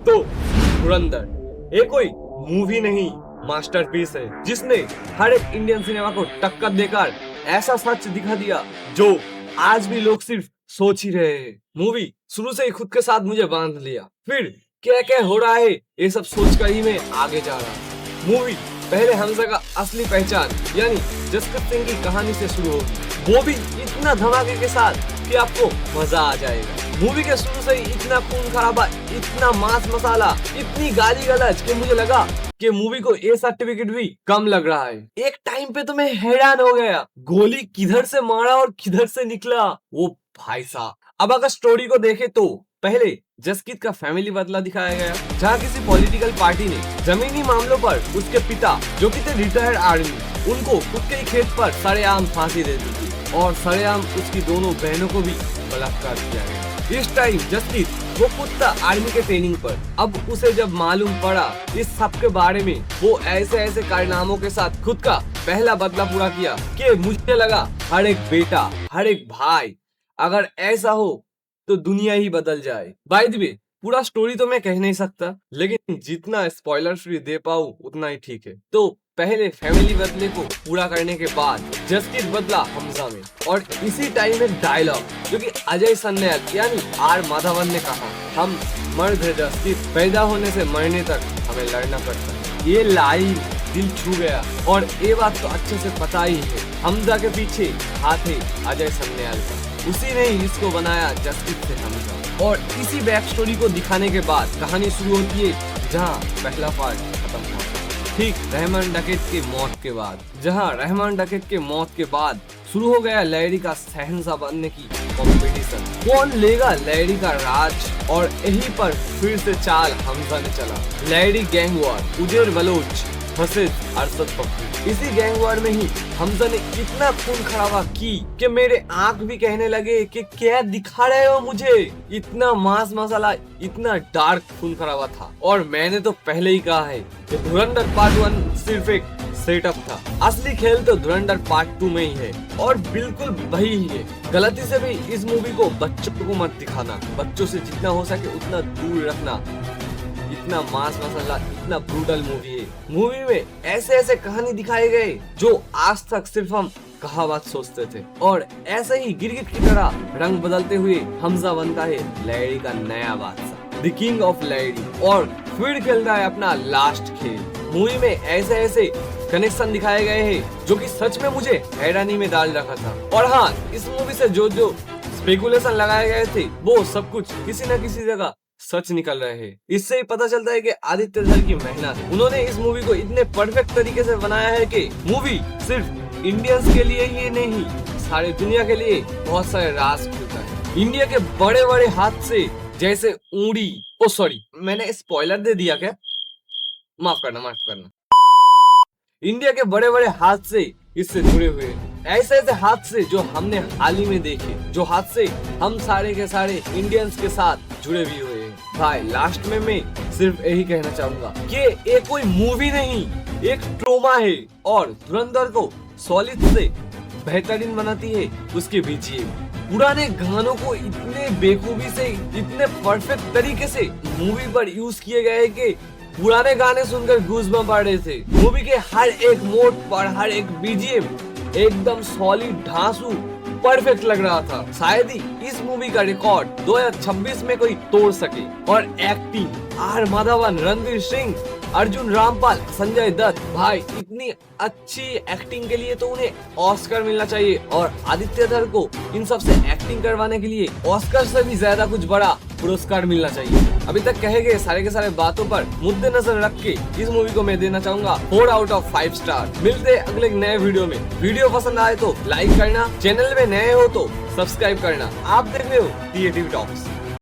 तो धुरंधर एक कोई मूवी नहीं, मास्टरपीस है जिसने हर एक इंडियन सिनेमा को टक्कर देकर ऐसा सच दिखा दिया जो आज भी लोग सिर्फ सोच ही रहे हैं। मूवी शुरू से ही खुद के साथ मुझे बांध लिया, फिर क्या क्या हो रहा है ये सब सोचकर ही मैं आगे जा रहा। मूवी पहले हमजा का असली पहचान यानी जसकीरत सिंह की कहानी से शुरू होगी, वो भी इतना धमाके के साथ कि आपको मजा आ जाएगा। मूवी के शुरू से ही इतना खून खराबा, इतना मांस मसाला, इतनी गाली गलौज कि मुझे लगा कि मूवी को ए सर्टिफिकेट भी कम लग रहा है। एक टाइम पे तो मैं हैरान हो गया, गोली किधर से मारा और किधर से निकला वो भाई साहब। अब अगर स्टोरी को देखे तो पहले जसकीरत का फैमिली बदला दिखाया गया, जहाँ किसी पॉलिटिकल पार्टी ने जमीनी मामलों पर उसके पिता जो कि थे रिटायर्ड आर्मी, उनको खुद के ही खेत पर सरेआम फांसी दे दी थी और सरेआम उसकी दोनों बहनों को भी बलात्कार किया गया। इस टाइम जसकीरत वो खुद था आर्मी के ट्रेनिंग पर। अब उसे जब मालूम पड़ा इस सब के बारे में, वो ऐसे ऐसे कारनामों के साथ खुद का पहला बदला पूरा किया कि मुझे लगा हर एक बेटा, हर एक भाई अगर ऐसा हो तो दुनिया ही बदल जाए। बाय द वे पूरा स्टोरी तो मैं कह नहीं सकता, लेकिन जितना स्पॉइलर फ्री दे पाऊँ उतना ही ठीक है। तो पहले फैमिली बदले को पूरा करने के बाद जसकीरत बदला हमजा में, और इसी टाइम एक डायलॉग जो कि अजय सन्याल यानी आर माधवन ने कहा, हम मर्द है जसकीरत, पैदा होने से मरने तक हमें लड़ना पड़ता है। ये लाइन दिल छू गया और ये बात तो अच्छे से पता ही है, हमजा के पीछे हाथ है अजय सन्याल का, उसी ने ही इसको बनाया जसकीरत से हमजा। और इसी बैक स्टोरी को दिखाने के बाद कहानी शुरू होती है जहाँ पहला पार्ट खत्म हुआ, ठीक रहमान डकैत की मौत के बाद। जहाँ रहमान डकैत के मौत के बाद शुरू हो गया लैरी का शहंशाह बनने की कंपटीशन, कौन लेगा लैरी का राज, और यहीं पर फिर से चाल हमजा ने चला। Lyari gang war, Uzair Baloch versus Arshad Pappu. इसी गैंग वॉर में ही हमजा ने इतना खून खराबा की कि मेरे आंख भी कहने लगे कि क्या दिखा रहे हो मुझे। इतना मांस मसाला, इतना डार्क खून खराबा था। और मैंने तो पहले ही कहा है कि धुरंधर पार्ट 1 सिर्फ एक सेटअप था, असली खेल तो धुरंधर पार्ट 2 में ही है, और बिल्कुल वही ही है। गलती से भी इस मूवी को बच्चों को मत दिखाना, बच्चों से जितना हो सके उतना दूर रखना। इतना मांस मसाला, इतना ब्रूटल मूवी है। मूवी में ऐसे ऐसे कहानी दिखाए गए जो आज तक सिर्फ हम कहावत सोचते थे, और ऐसे ही गिरगिट की तरह रंग बदलते हुए हमजा बनता है लैरी का नया बादशाह, द किंग ऑफ लैरी, और फिर खेलता है अपना लास्ट खेल। मूवी में ऐसे ऐसे कनेक्शन दिखाए गए हैं जो कि सच में मुझे हैरानी में डाल रखा था। और हाँ, इस मूवी से जो जो स्पेकुलेशन लगाए गए थे वो सब कुछ किसी न किसी जगह सच निकल रहे हैं। इससे ही पता चलता है कि आदित्य धर की मेहनत, उन्होंने इस मूवी को इतने परफेक्ट तरीके से बनाया है कि मूवी सिर्फ इंडियंस के लिए ही नहीं, सारी दुनिया के लिए बहुत सारे राज खुलता है। इंडिया के बड़े बड़े हादसे जैसे उड़ी, ओ सॉरी मैंने स्पॉइलर दे दिया क्या, माफ करना। इंडिया के बड़े बड़े हादसे इससे जुड़े हुए हैं। ऐसे ऐसे हादसे जो हमने हाल ही में देखे, जो हादसे हम सारे के सारे इंडियंस के साथ जुड़े भी हुए हैं। भाई लास्ट में मैं सिर्फ यही कहना चाहूंगा कि ये कोई मूवी नहीं, एक ट्रोमा है, और धुरंधर को सॉलिड से बेहतरीन बनाती है उसके बीजीएम। पुराने गानों को इतने बेखूबी से, इतने परफेक्ट तरीके से मूवी पर यूज किए गए कि पुराने गाने सुनकर गूज़बम्प आ रहे थे। मूवी के हर एक मोड पर हर एक बीजीएम एकदम सॉलिड, धांसू, परफेक्ट लग रहा था। शायद ही इस मूवी का रिकॉर्ड 2026 में कोई तोड़ सके। और एक्टिंग, आर माधवन, रणवीर सिंह, अर्जुन रामपाल, संजय दत्त, भाई इतनी अच्छी एक्टिंग के लिए तो उन्हें ऑस्कर मिलना चाहिए, और आदित्य धर को इन सब से एक्टिंग करवाने के लिए ऑस्कर से भी ज्यादा कुछ बड़ा पुरस्कार मिलना चाहिए। अभी तक कहे गए सारे के सारे बातों पर मुद्दे नजर रख के इस मूवी को मैं देना चाहूंगा 4 आउट ऑफ 5 स्टार। मिलते अगले नए वीडियो में। वीडियो पसंद आए तो लाइक करना, चैनल में नए हो तो सब्सक्राइब करना। आप देख रहे हो क्रिएटिव टॉक्स।